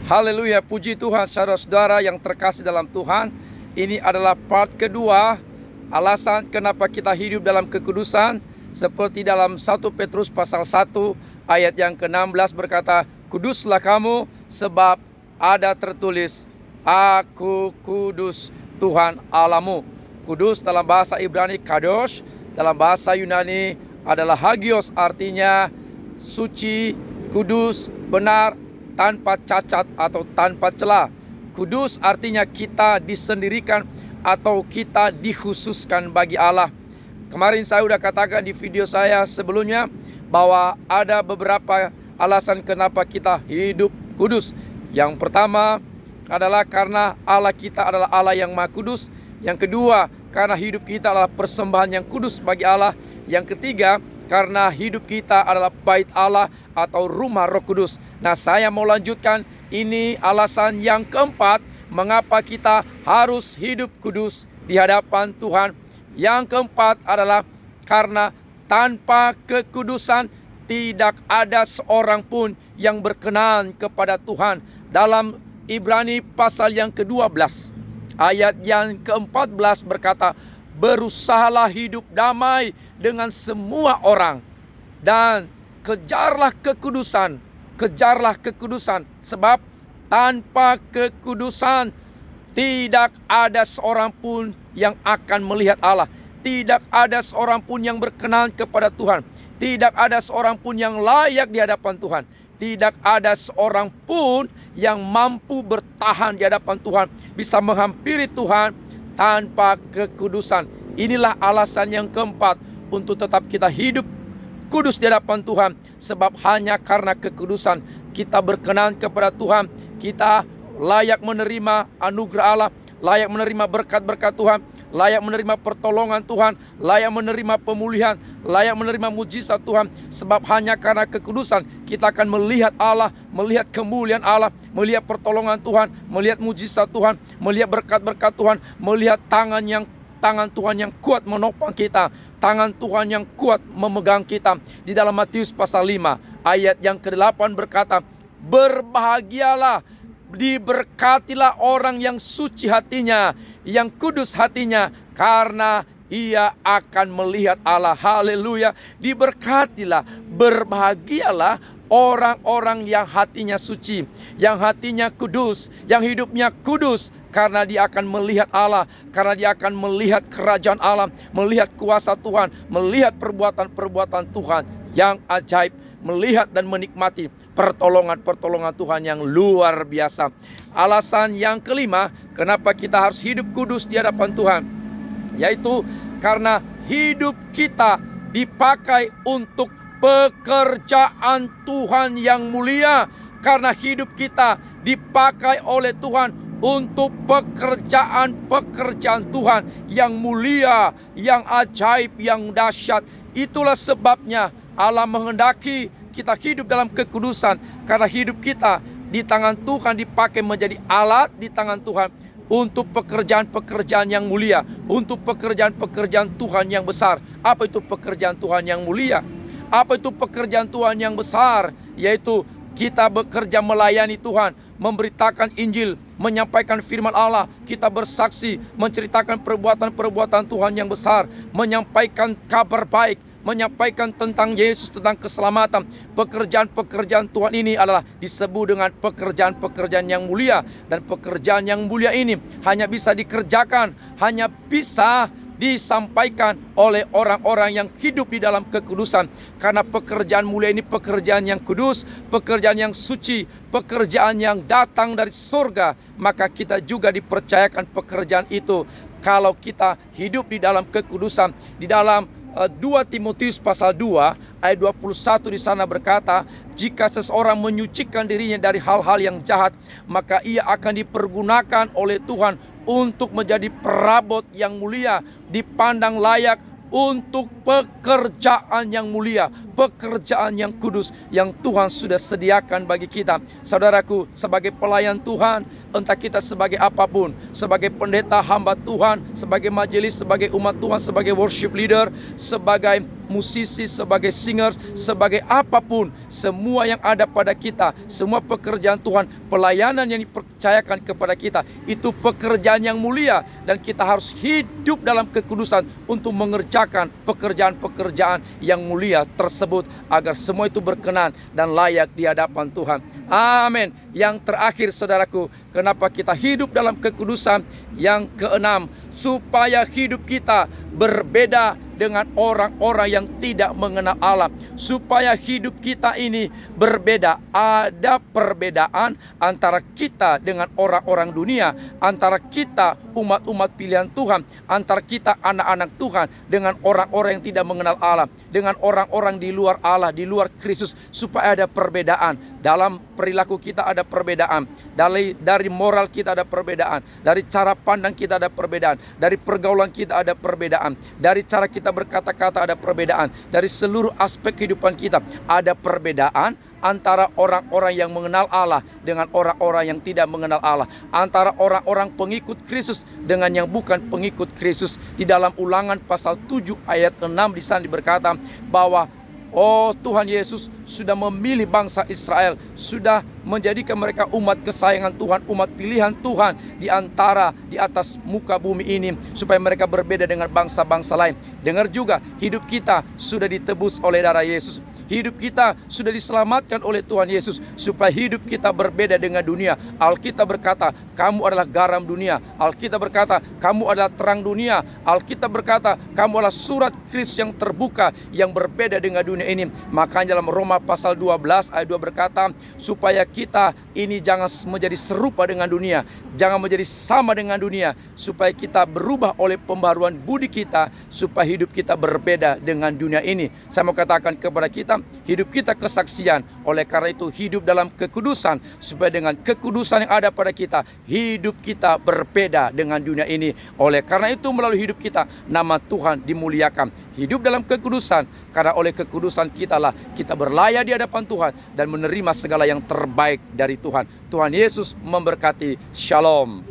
Haleluya, puji Tuhan saudara-saudara yang terkasih dalam Tuhan. Ini adalah part kedua, alasan kenapa kita hidup dalam kekudusan. Seperti dalam 1 Petrus pasal 1 ayat yang ke-16 berkata, kuduslah kamu sebab ada tertulis, Aku kudus Tuhan Allahmu. Kudus dalam bahasa Ibrani kadosh, dalam bahasa Yunani adalah hagios, artinya suci, kudus, benar, tanpa cacat atau tanpa celah. Kudus artinya kita disendirikan atau kita dikhususkan bagi Allah. Kemarin saya sudah katakan di video saya sebelumnya bahwa ada beberapa alasan kenapa kita hidup kudus. Yang pertama adalah karena Allah kita adalah Allah yang Maha Kudus. Yang kedua, karena hidup kita adalah persembahan yang kudus bagi Allah. Yang ketiga, karena hidup kita adalah bait Allah atau rumah Roh Kudus. Nah, saya mau lanjutkan. Ini alasan yang keempat mengapa kita harus hidup kudus di hadapan Tuhan. Yang keempat adalah karena tanpa kekudusan tidak ada seorang pun yang berkenan kepada Tuhan. Dalam Ibrani pasal yang ke-12 ayat yang ke-14 berkata, berusahalah hidup damai dengan semua orang dan kejarlah kekudusan. Kejarlah kekudusan, sebab tanpa kekudusan tidak ada seorang pun yang akan melihat Allah. Tidak ada seorang pun yang berkenan kepada Tuhan. Tidak ada seorang pun yang layak di hadapan Tuhan. Tidak ada seorang pun yang mampu bertahan di hadapan Tuhan, bisa menghampiri Tuhan tanpa kekudusan. Inilah alasan yang keempat untuk tetap kita hidup kudus di hadapan Tuhan. Sebab hanya karena kekudusan kita berkenan kepada Tuhan. Kita layak menerima anugerah Allah, layak menerima berkat-berkat Tuhan, layak menerima pertolongan Tuhan, layak menerima pemulihan, layak menerima mujizat Tuhan. Sebab hanya karena kekudusan kita akan melihat Allah, melihat kemuliaan Allah, melihat pertolongan Tuhan, melihat mujizat Tuhan, melihat berkat-berkat Tuhan, melihat tangan Tuhan yang kuat menopang kita, tangan Tuhan yang kuat memegang kita. Di dalam Matius pasal 5 ayat yang ke-8 berkata, berbahagialah, diberkatilah orang yang suci hatinya, yang kudus hatinya, karena ia akan melihat Allah. Haleluya. Diberkatilah, berbahagialah orang-orang yang hatinya suci, yang hatinya kudus, yang hidupnya kudus, karena dia akan melihat Allah, karena dia akan melihat kerajaan Allah, melihat kuasa Tuhan, melihat perbuatan-perbuatan Tuhan yang ajaib, melihat dan menikmati pertolongan-pertolongan Tuhan yang luar biasa. Alasan yang kelima kenapa kita harus hidup kudus di hadapan Tuhan, yaitu karena hidup kita dipakai untuk pekerjaan Tuhan yang mulia. Karena hidup kita dipakai oleh Tuhan untuk pekerjaan Tuhan yang mulia, yang ajaib, yang dahsyat. Itulah sebabnya Allah menghendaki kita hidup dalam kekudusan. Karena hidup kita di tangan Tuhan dipakai menjadi alat di tangan Tuhan untuk pekerjaan-pekerjaan yang mulia, untuk pekerjaan-pekerjaan Tuhan yang besar. Apa itu pekerjaan Tuhan yang mulia? Apa itu pekerjaan Tuhan yang besar? Yaitu kita bekerja melayani Tuhan, memberitakan Injil, menyampaikan firman Allah, kita bersaksi, menceritakan perbuatan-perbuatan Tuhan yang besar, menyampaikan kabar baik, menyampaikan tentang Yesus, tentang keselamatan. Pekerjaan-pekerjaan Tuhan ini adalah disebut dengan pekerjaan-pekerjaan yang mulia. Dan pekerjaan yang mulia ini hanya bisa dikerjakan, hanya bisa disampaikan oleh orang-orang yang hidup di dalam kekudusan. Karena pekerjaan mulia ini pekerjaan yang kudus, pekerjaan yang suci, pekerjaan yang datang dari surga. Maka kita juga dipercayakan pekerjaan itu kalau kita hidup di dalam kekudusan. Di dalam 2 Timotius pasal 2 ayat 21 di sana berkata, jika seseorang menyucikan dirinya dari hal-hal yang jahat, maka ia akan dipergunakan oleh Tuhan untuk menjadi perabot yang mulia, dipandang layak untuk pekerjaan yang mulia, pekerjaan yang kudus yang Tuhan sudah sediakan bagi kita. Saudaraku, sebagai pelayan Tuhan, entah kita sebagai apapun, sebagai pendeta hamba Tuhan, sebagai majelis, sebagai umat Tuhan, sebagai worship leader, sebagai musisi, sebagai singers, sebagai apapun, semua yang ada pada kita, semua pekerjaan Tuhan, pelayanan yang dipercayakan kepada kita, itu pekerjaan yang mulia, dan kita harus hidup dalam kekudusan untuk mengerjakan pekerjaan-pekerjaan yang mulia tersebut, agar semua itu berkenan dan layak di hadapan Tuhan. Amin. Yang terakhir, saudaraku, kenapa kita hidup dalam kekudusan? Yang keenam, supaya hidup kita berbeda dengan orang-orang yang tidak mengenal Allah. Supaya hidup kita ini berbeda. Ada perbedaan antara kita dengan orang-orang dunia, antara kita umat-umat pilihan Tuhan, antara kita anak-anak Tuhan dengan orang-orang yang tidak mengenal Allah, dengan orang-orang di luar Allah, di luar Kristus. Supaya ada perbedaan. Dalam perilaku kita ada perbedaan, dari moral kita ada perbedaan, dari cara pandang kita ada perbedaan, dari pergaulan kita ada perbedaan, dari cara kita berkata-kata ada perbedaan, dari seluruh aspek kehidupan kita ada perbedaan antara orang-orang yang mengenal Allah dengan orang-orang yang tidak mengenal Allah, antara orang-orang pengikut Kristus dengan yang bukan pengikut Kristus. Di dalam Ulangan pasal 7 ayat 6 di sana berkata bahwa Tuhan Yesus sudah memilih bangsa Israel, sudah menjadikan mereka umat kesayangan Tuhan, umat pilihan Tuhan di atas muka bumi ini, supaya mereka berbeda dengan bangsa-bangsa lain. Dengar juga, hidup kita sudah ditebus oleh darah Yesus. Hidup kita sudah diselamatkan oleh Tuhan Yesus, supaya hidup kita berbeda dengan dunia. Alkitab berkata, kamu adalah garam dunia. Alkitab berkata, kamu adalah terang dunia. Alkitab berkata, kamu adalah surat Kristus yang terbuka, yang berbeda dengan dunia ini. Makanya dalam Roma pasal 12 ayat 2 berkata, supaya kita ini jangan menjadi serupa dengan dunia, jangan menjadi sama dengan dunia, supaya kita berubah oleh pembaharuan budi kita, supaya hidup kita berbeda dengan dunia ini. Saya mau katakan kepada kita, hidup kita kesaksian. Oleh karena itu, hidup dalam kekudusan, supaya dengan kekudusan yang ada pada kita, hidup kita berbeda dengan dunia ini. Oleh karena itu, melalui hidup kita, nama Tuhan dimuliakan. Hidup dalam kekudusan, karena oleh kekudusan kitalah kita berlayak di hadapan Tuhan dan menerima segala yang terbaik dari Tuhan. Tuhan Yesus memberkati. Shalom.